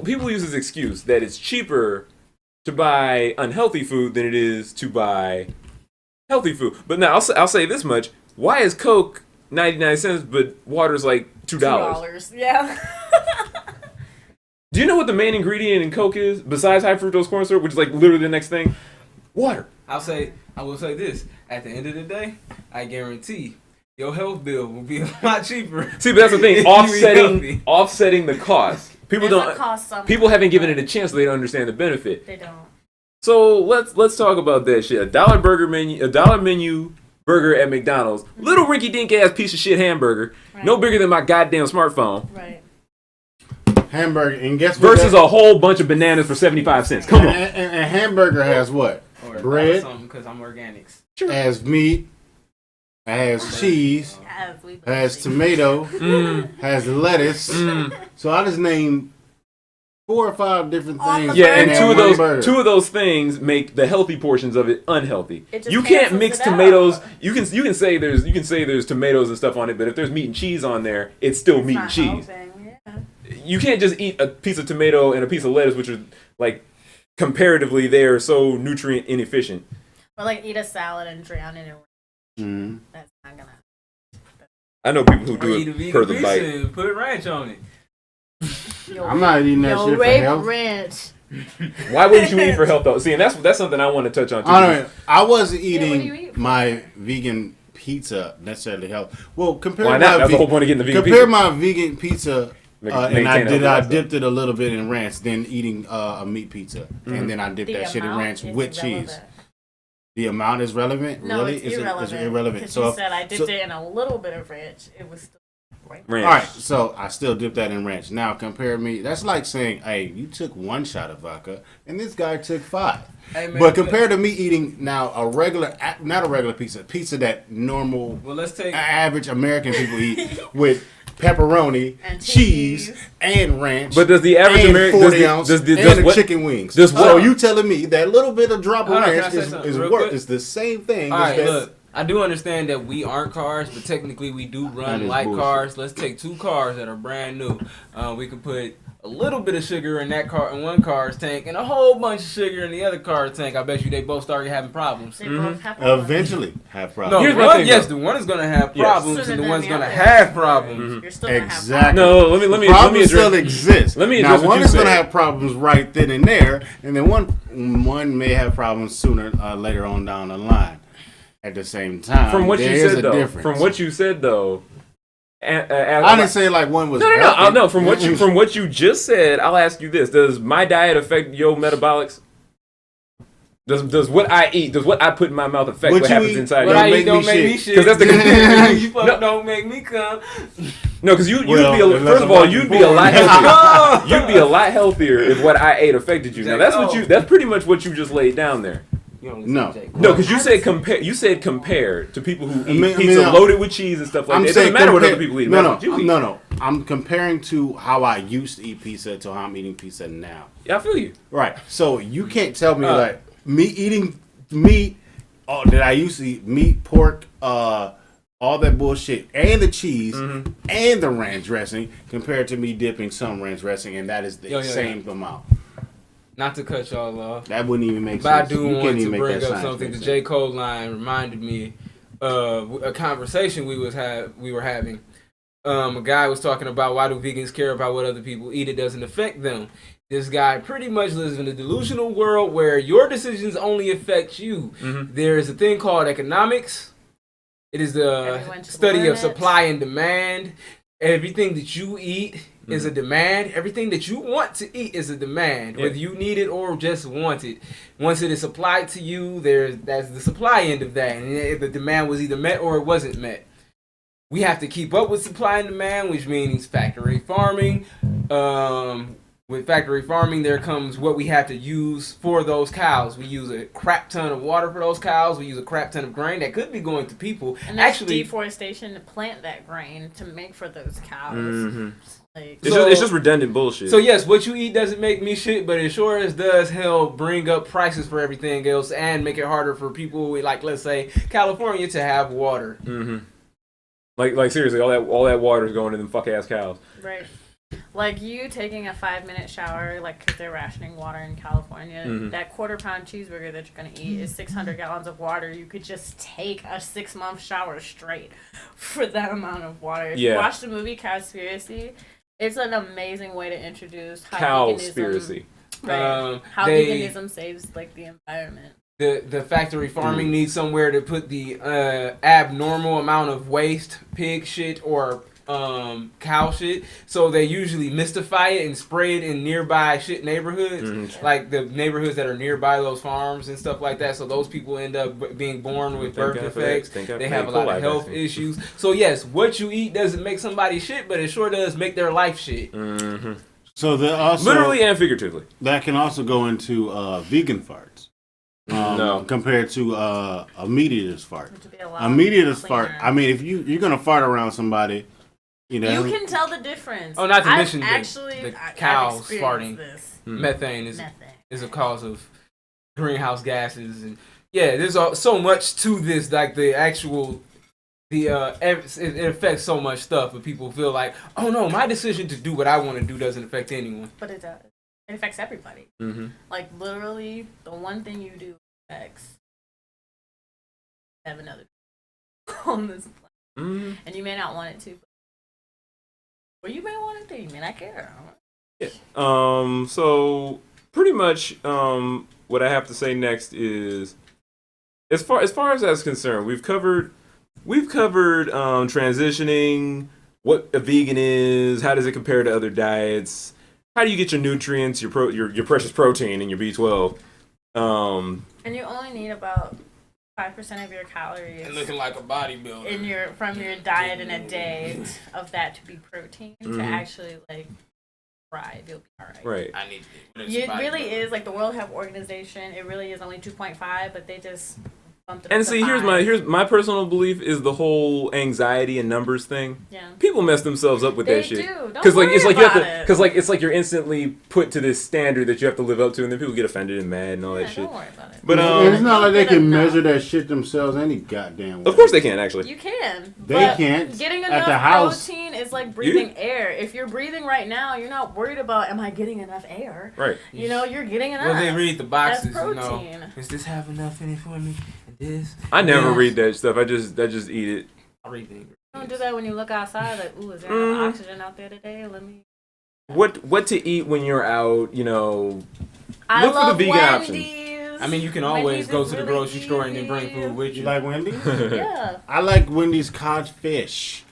people use this excuse that it's cheaper to buy unhealthy food than it is to buy healthy food. But now I'll say this much: why is Coke 99 cents but water's like $2? Yeah. Do you know what the main ingredient in Coke is besides high fructose corn syrup, which is like literally the next thing? Water. I will say this: at the end of the day, I guarantee your health bill will be a lot cheaper. See, but that's the thing: offsetting the cost. People haven't given it a chance, so they don't understand the benefit. They don't. So let's talk about that shit. A dollar menu burger at McDonald's, little rinky dink ass piece of shit hamburger, right. No bigger than my goddamn smartphone. Right. Hamburger, and guess what? Versus a whole bunch of bananas for 75 cents. Come on. And hamburger has what? Bread. Because I'm organics. Sure. Has meat. Has cheese. Has tomato. Has lettuce. So I just named 4 or 5 different things. Yeah, and two of those things make the healthy portions of it unhealthy. You can't mix tomatoes. You can say there's tomatoes and stuff on it, but if there's meat and cheese on there, it's still meat and cheese. You can't just eat a piece of tomato and a piece of lettuce, which are like comparatively they're so nutrient inefficient. Or like eat a salad and drown it in That's not gonna. I know people who do it per the bite. And put ranch on it. I'm not eating that shit for health. Ranch. Why wouldn't you eat for health though? See, and that's something I want to touch on too. I wasn't eating my vegan pizza necessarily health. Well, why not? That's the whole point of getting the vegan pizza. Compare my vegan pizza. And I dipped it a little bit in ranch, then eating a meat pizza, and then I dipped that shit in ranch with cheese. The amount is relevant? No, really? It's irrelevant. Because you said I dipped it in a little bit of ranch. It was still ranch. All right, so I still dipped that in ranch. Now compare me. That's like saying, hey, you took 1 shot of vodka, and this guy took 5. Hey, man, but compared to me eating now not a regular pizza that normal, average American people eat with pepperoni, and cheese, and ranch. But does the average American 40 ounce and the chicken wings? So you telling me that little bit of drop of ranch is the same thing? All right, look, I do understand that we aren't cars, but technically we do run like cars. Let's take 2 cars that are brand new. We could put a little bit of sugar in that car in one car's tank and a whole bunch of sugar in the other car's tank. I bet you they both started having problems. They both have problems. Eventually have problems. No, the one is going to have problems and the one's going to have problems. You're still gonna have Exactly. No, let me problems still exist. Let me address now, one is going to have problems right then and there, and then one may have problems sooner later on down the line. At the same time, from what you said though, I didn't say like one was. No. From what you just said, I'll ask you this: does my diet affect your metabolics? Does what I eat, does what I put in my mouth affect what happens inside you? What I eat don't make me shit. Because that's the don't make me come. No, because you'd be a lot healthier. You'd be a lot healthier if what I ate affected you. Now that's pretty much what you just laid down there. No, because you said compare to people who eat pizza loaded with cheese and stuff like that. It doesn't matter what other people eat. No. I'm comparing to how I used to eat pizza to how I'm eating pizza now. Yeah, I feel you. Right. So you can't tell me like me eating meat that I used to eat meat, pork, all that bullshit, and the cheese and the ranch dressing compared to me dipping some ranch dressing, and that is the same amount. Not to cut y'all off. That wouldn't even make sense. But I do want to bring up something. The J. Cole line reminded me of a conversation we were having. A guy was talking about why do vegans care about what other people eat? It doesn't affect them. This guy pretty much lives in a delusional world where your decisions only affect you. There is a thing called economics. It is the study of supply and demand. Everything that you eat is a demand. Everything that you want to eat is a demand, whether you need it or just want it. Once it is supplied to you, that's the supply end of that. And if the demand was either met or it wasn't met. We have to keep up with supply and demand, which means factory farming. With factory farming, there comes what we have to use for those cows. We use a crap ton of water for those cows. We use a crap ton of grain that could be going to people. And there's deforestation to plant that grain to make for those cows. It's just redundant bullshit. So yes, what you eat doesn't make me shit, but it sure as does bring up prices for everything else and make it harder for people like, let's say, California to have water. Like seriously, all that water is going to them fuck ass cows. Right. Like you taking a 5-minute shower, like because they're rationing water in California, that quarter-pound cheeseburger that you're gonna eat is 600 gallons of water. You could just take a 6-month shower straight for that amount of water. If you watch the movie Cowspiracy, it's an amazing way to introduce how Cowspiracy. Right. How veganism saves like the environment. The factory farming needs somewhere to put the abnormal amount of waste, pig shit or cow shit, so they usually mystify it and spray it in nearby shit neighborhoods, like the neighborhoods that are nearby those farms and stuff like that. So those people end up being born with birth defects. They have a lot of health issues. So yes, what you eat doesn't make somebody shit, but it sure does make their life shit. So they also literally and figuratively. That can also go into vegan farts. No, compared to a meat eater's fart. A meat eater's fart. I mean, if you're gonna fart around somebody. You can tell the difference. Oh, not to mention the cows farting. Methane is a cause of greenhouse gases, and there's so much to this. Like it affects so much stuff, but people feel like, oh no, my decision to do what I want to do doesn't affect anyone. But it does. It affects everybody. Like literally, the one thing you do affects have another on this planet, and you may not want it to. Well, you may want to, you may not care. Yeah. So pretty much, what I have to say next is, as far as that's concerned, we've covered transitioning, what a vegan is, how does it compare to other diets, how do you get your nutrients, your precious protein and your B12. And you only need about 5% of your calories and looking like a bodybuilder from your diet in a day of that to be protein to actually like thrive. You'll be alright. Right. I need it really is like the World Health Organization. It really is only 2.5, but they just bumped it. And up see, to 5. here's my personal belief is the whole anxiety and numbers thing. Yeah. People mess themselves up with that shit. They do. Because it's like you have to, because like it's like you're instantly put to this standard that you have to live up to, and then people get offended and mad and all that shit. Don't worry about it. But it's not like they can measure that shit themselves any goddamn way. Of course they can, actually. You can. They can't. Getting at the enough house. protein is like breathing air. If you're breathing right now, you're not worried about am I getting enough air? Right. You're getting enough. Well, they read the boxes. That's protein. Does this have enough in it for me? This. I never read that stuff. I just eat it. I read the Don't do that when you look outside. Like, ooh, is there enough oxygen out there today? Let me. What to eat when you're out? Look for the vegan options. I mean, you can always go to the grocery store and then bring food with you. You like Wendy's? Yeah. I like Wendy's codfish.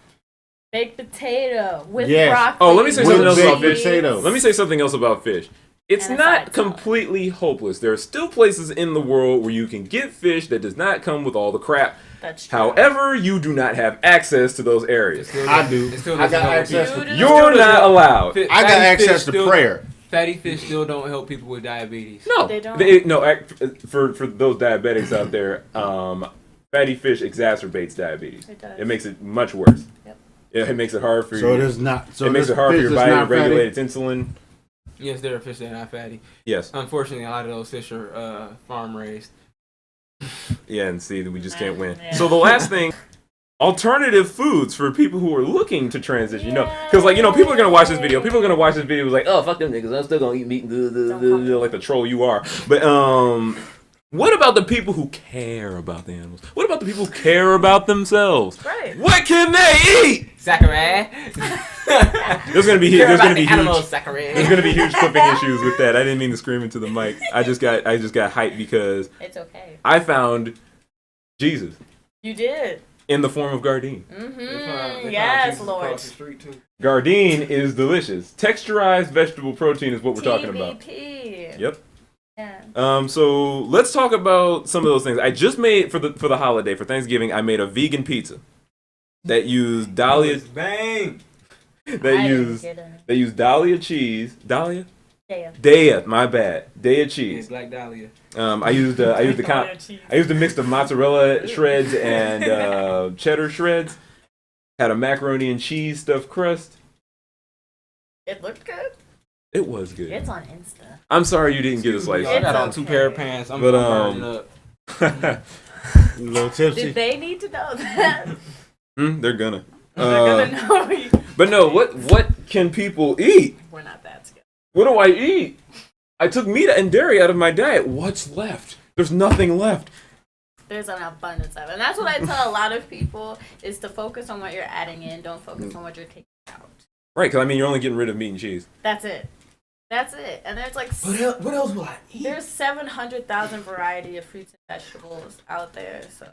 Baked potato with broccoli. Oh, let me say something else about fish. Potatoes. Let me say something else about fish. It's not completely hopeless. There are still places in the world where you can get fish that does not come with all the crap. That's true. However, you do not have access to those areas. I do. I got access to. You're not allowed. I got access to prayer. Fatty fish still don't help people with diabetes. No, they don't. For those diabetics out there, fatty fish exacerbates diabetes. It does. It makes it much worse. Yep. Yeah, it makes it hard for you. So it is not. So it makes it hard for your body to regulate its insulin. Yes, there are fish that are not fatty. Yes. Unfortunately, a lot of those fish are farm raised. Yeah, and see, we just can't win. Yeah. So the last thing, alternative foods for people who are looking to transition. Because people are gonna watch this video. People are gonna watch this video like, oh fuck them niggas, I'm still gonna eat meat, like the troll you are. But what about the people who care about the animals? What about the people who care about themselves? Right. What can they eat? Zachary. There's gonna be huge clipping issues issues with that. I didn't mean to scream into the mic. I just got hyped because it's okay. I found Jesus. You did. In the form of Gardein. Mm-hmm. Yes, Lord. Gardein is delicious. Texturized vegetable protein is what we're talking about. Yep. Yeah. So let's talk about some of those things. I just made for the holiday, for Thanksgiving, I made a vegan pizza that used Dahlia. Bang. That used Dahlia cheese. Dahlia? Daya. My bad. Daya cheese. It's like Dahlia. I used a mix of mozzarella shreds and cheddar shreds. Had a macaroni and cheese stuffed crust. It looked good. It was good. It's on Insta. I'm sorry you didn't get a slice. I got on 2 pair of pants. I'm burning up. A little tipsy. Did they need to know that? They're gonna. They're gonna know. But no, what can people eat? We're not that skilled. What do I eat? I took meat and dairy out of my diet. What's left? There's nothing left. There's an abundance of it. And that's what I tell a lot of people is to focus on what you're adding in. Don't focus on what you're taking out. Right, because I mean, you're only getting rid of meat and cheese. That's it. That's it. And there's like... What else will I eat? There's 700,000 variety of fruits and vegetables out there, so...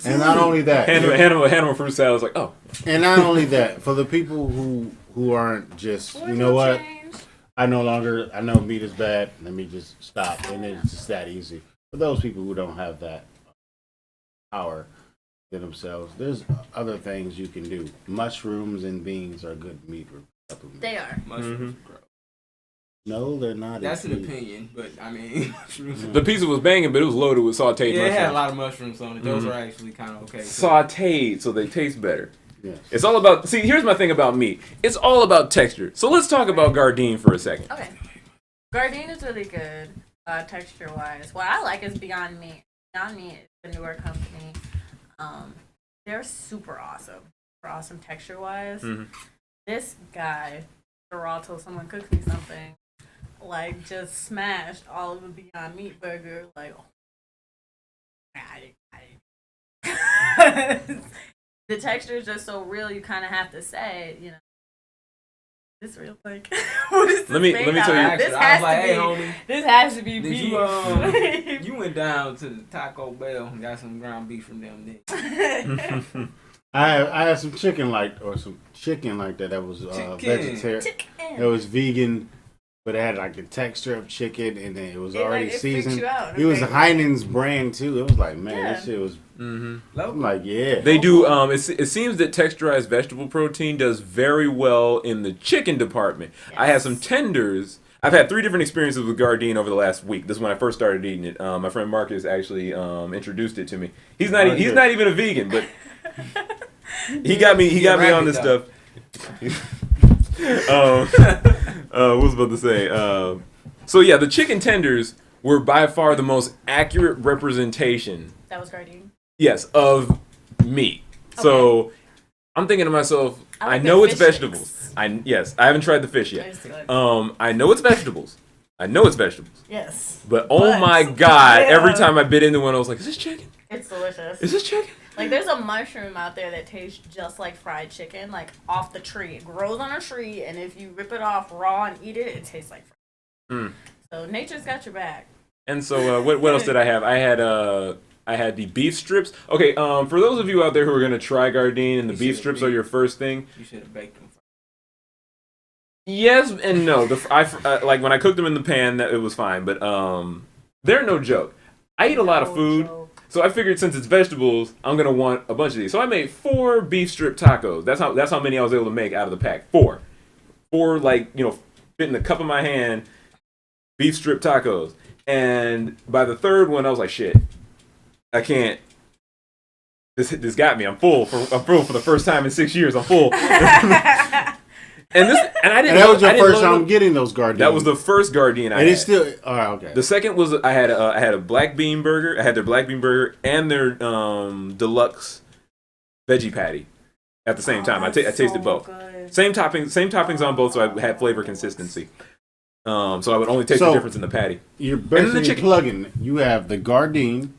And not only that... Hannibal fruit salad is like, oh. And not only that, for the people who aren't just, you know what? I know meat is bad. Let me just stop. And it's just that easy. For those people who don't have that power in themselves, there's other things you can do. Mushrooms and beans are good meat supplements. They are. Mushrooms. No, they're not. That's an opinion, but I mean, the pizza was banging, but it was loaded with sauteed mushrooms. Yeah, it had a lot of mushrooms on it. Those are actually kind of okay. Sauteed, so they taste better. Yes. It's all about. See, here's my thing about meat. It's all about texture. So let's talk about Gardein for a second. Okay. Gardein is really good, texture-wise. What I like is Beyond Meat. Beyond Meat is a newer company. They're super awesome texture-wise. Mm-hmm. This guy, Geraldo, someone cooked me something. Like, just smashed all of the Beyond Meat burger. Like, oh, the texture is just so real, you kind of have to say, you know, this real? Like, what is this? Let me tell you. This has to be beef. You went down to the Taco Bell and got some ground beef from them, didn't you? I had some chicken like that. That was vegetarian. It was vegan. But it had like the texture of chicken, and then it was already seasoned. It was Heinen's brand too. It was like, man, this shit was. Mm-hmm. I'm like, yeah. They do. It seems that texturized vegetable protein does very well in the chicken department. Yes. I had some tenders. I've had 3 different experiences with Gardein over the last week. This is when I first started eating it. My friend Marcus actually introduced it to me. He's not even a vegan, but he got me on this stuff. What was I about to say? So yeah, the chicken tenders were by far the most accurate representation. That was Gardein? Yes, of meat. Okay. So I'm thinking to myself, I know it's vegetables. I haven't tried the fish yet. I know it's vegetables. Yes. But oh my god, every time I bit into one, I was like, is this chicken? It's delicious. Is this chicken? Like, there's a mushroom out there that tastes just like fried chicken, like off the tree. It grows on a tree, and if you rip it off raw and eat it, it tastes like fried. So nature's got your back. And so what else did I have? I had the beef strips. Okay, for those of you out there who are going to try Gardein and the beef strips are your first thing. You should have baked them. Yes and no. Like when I cooked them in the pan, it was fine, but they're no joke. I eat a lot of food. So I figured since it's vegetables, I'm gonna want a bunch of these. So I made 4 beef strip tacos. That's how many I was able to make out of the pack. 4, like, you know, fit in the cup of my hand, beef strip tacos. And by the 3rd one, I was like, shit, I can't. This got me. I'm full for the first time in 6 years. I'm full. And that was your first time getting those Gardein. That was the first Gardein I had. And it's still okay. The second was I had a black bean burger. I had their black bean burger and their deluxe veggie patty at the same time. I tasted both. Good. Same toppings on both, so I had flavor consistency. So I would only taste the difference in the patty. You're basically plugging. You have the Gardein.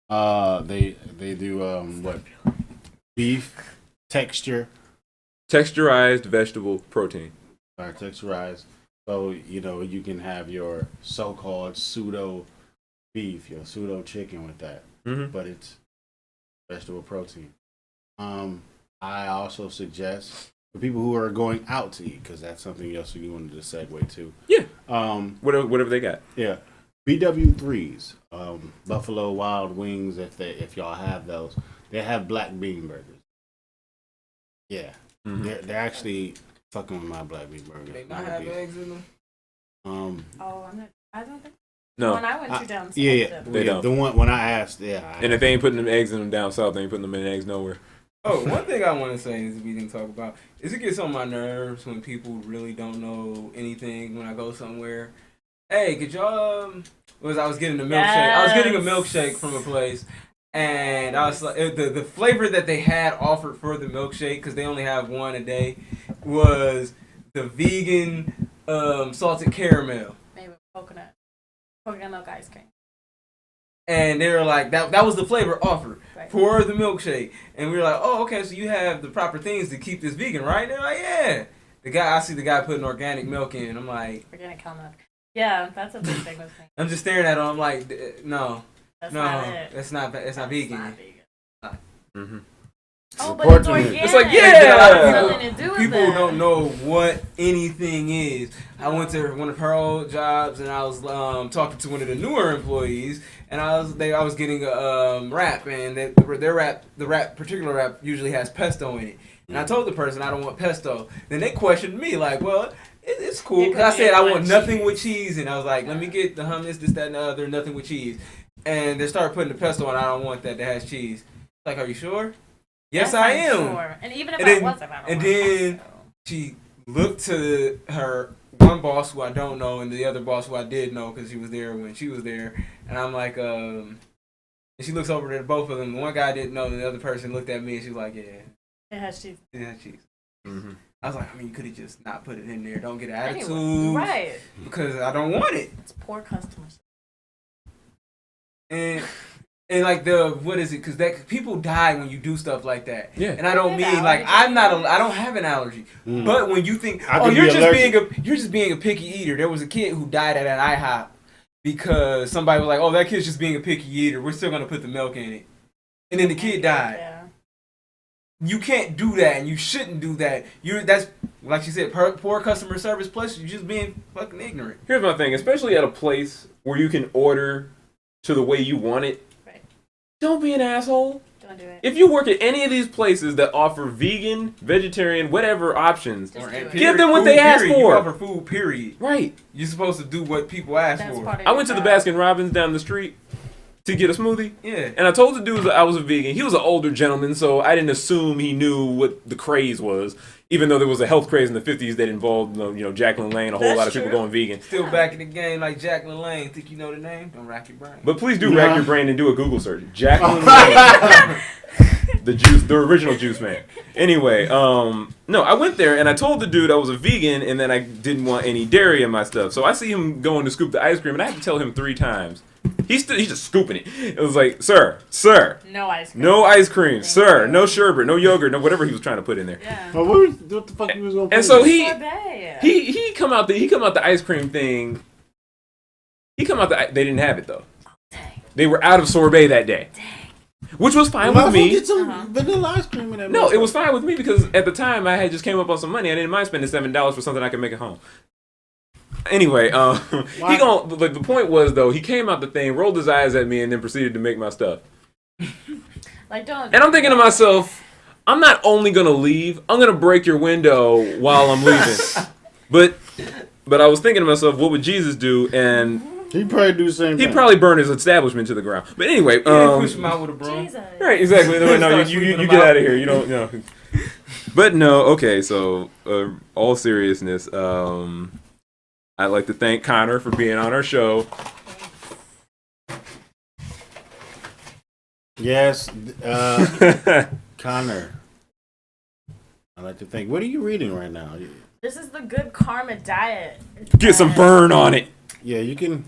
They do beef texture. Texturized vegetable protein. Texturized. So, you know, you can have your so-called pseudo beef, your pseudo chicken with that. Mm-hmm. But it's vegetable protein. I also suggest for people who are going out to eat, because that's something else you wanted to segue to. Yeah. Whatever they got. Yeah. BW3s, Buffalo Wild Wings, if y'all have those, they have black bean burgers. Yeah. Mm-hmm. They're actually fucking with my black bean burger. They might have eggs in them. I don't think. No. When I went to down south. They don't. The one when I asked, and if they ain't putting them eggs in them down south, they ain't putting them in eggs nowhere. Oh, one thing I want to say is we didn't talk about is it gets on my nerves when people really don't know anything when I go somewhere. Hey, could y'all? I was getting a milkshake. Yes. I was getting a milkshake from a place. And I was like, the flavor that they had offered for the milkshake, because they only have one a day, was the vegan salted caramel. Maybe coconut milk ice cream. And they were like, that was the flavor offered for the milkshake. And we were like, oh, okay, so you have the proper things to keep this vegan, right? And they're like, yeah. I see the guy putting organic milk in. I'm like, organic cow milk. Yeah, that's a big thing with me. I'm just staring at him. I'm like, no, that's not it. It's not vegan. Not vegan. Mm-hmm. Oh, but it's organic. It's like, yeah. People don't know what anything is. I went to one of her old jobs and I was talking to one of the newer employees, and I was getting a wrap, and the particular wrap usually has pesto in it. And I told the person I don't want pesto. Then they questioned me like, well, it's cool. Cause I said I want nothing with cheese, and I was like, let me get the hummus, this, that, and the other, nothing with cheese. And they started putting the pesto on. I don't want that has cheese. Like, are you sure? Yes, I am. Sure. And even if I wasn't, I don't and then she looked to her one boss who I don't know, and the other boss who I did know because she was there when she was there. And I'm like, and she looks over at both of them. The one guy didn't know, and the other person looked at me, and she was like, yeah. It has cheese. It has cheese. Mm-hmm. I was like, I mean, you could have just not put it in there. Don't get an attitude. Anyway, right. Because I don't want it. It's poor customers. And like what is it? Because people die when you do stuff like that. Yeah. And I don't mean like I don't have an allergy. Mm. But when you think, you're just being a picky eater. There was a kid who died at an IHOP because somebody was like, oh, that kid's just being a picky eater. We're still gonna put the milk in it. And then the kid died. Yeah. You can't do that, and you shouldn't do that. That's like she said, poor customer service. Plus, you're just being fucking ignorant. Here's my thing, especially at a place where you can order to the way you want it. Right. Don't be an asshole. Don't do it. If you work at any of these places that offer vegan, vegetarian, whatever options, give them what they ask for. You offer food, period. Right. You're supposed to do what people ask for. I went to the Baskin Robbins down the street to get a smoothie. Yeah. And I told the dude that I was a vegan. He was an older gentleman, so I didn't assume he knew what the craze was. Even though there was a health craze in the 50s that involved, Jacqueline Lane, a whole lot of people going vegan. Still back in the game like Jacqueline Lane. Think you know the name? Don't rack your brain. But please do rack your brain and do a Google search. Jacqueline Lane. The original juice man. Anyway, no, I went there and I told the dude I was a vegan and then I didn't want any dairy in my stuff. So I see him going to scoop the ice cream and I had to tell him 3 times. He's just scooping it. It was like, sir. No ice cream. No ice cream, sir. No sherbet, no yogurt, no whatever he was trying to put in there. Yeah. Well, what the fuck he was going to put And so in? he come out the ice cream thing. They didn't have it though. Dang. They were out of sorbet that day. Dang. Which was fine with me. Get some vanilla ice cream in that. No, it was fine with me because at the time I had just came up on some money. I didn't mind spending $7 for something I could make at home. Anyway, the point was though, he came out the thing, rolled his eyes at me, and then proceeded to make my stuff. And I'm thinking to myself, I'm not only gonna leave, I'm gonna break your window while I'm leaving. but I was thinking to myself, what would Jesus do? And he'd probably do the same thing. He'd probably burn his establishment to the ground. But anyway, push him out with a broom. Jesus. Right, exactly. No, you get out of here. You don't. No. But no, okay. So, all seriousness, I'd like to thank Connor for being on our show. Yes, Connor. I'd like to thank. What are you reading right now? This is the Good Karma Diet. Get some burn on it. Yeah, you can.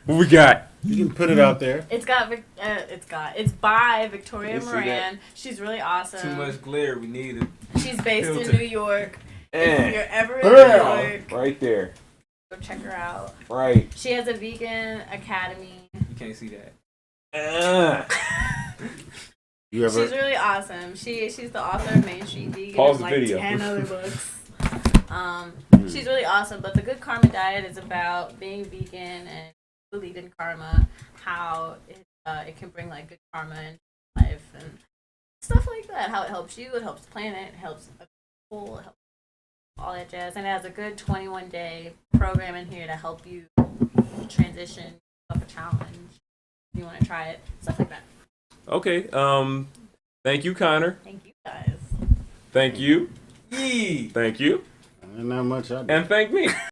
What we got? You can put it out there. It's by Victoria Moran. She's really awesome. Too much glare. We need it. She's based in New York. If you're ever in New York, right there. Go check her out. Right. She has a vegan academy. You can't see that. She's really awesome. She's the author of Main Street Vegan Pause and the video. 10 other books. She's really awesome, but the Good Karma Diet is about being vegan and believe in karma, how it can bring like good karma in life and stuff like that. How it helps you, it helps the planet, it helps people, it helps all that jazz, and it has a good 21-day program in here to help you transition up a challenge. If you want to try it, stuff like that. Okay. Thank you, Connor. Thank you guys. Thank you. Yee. Thank you. And not much. And thank me.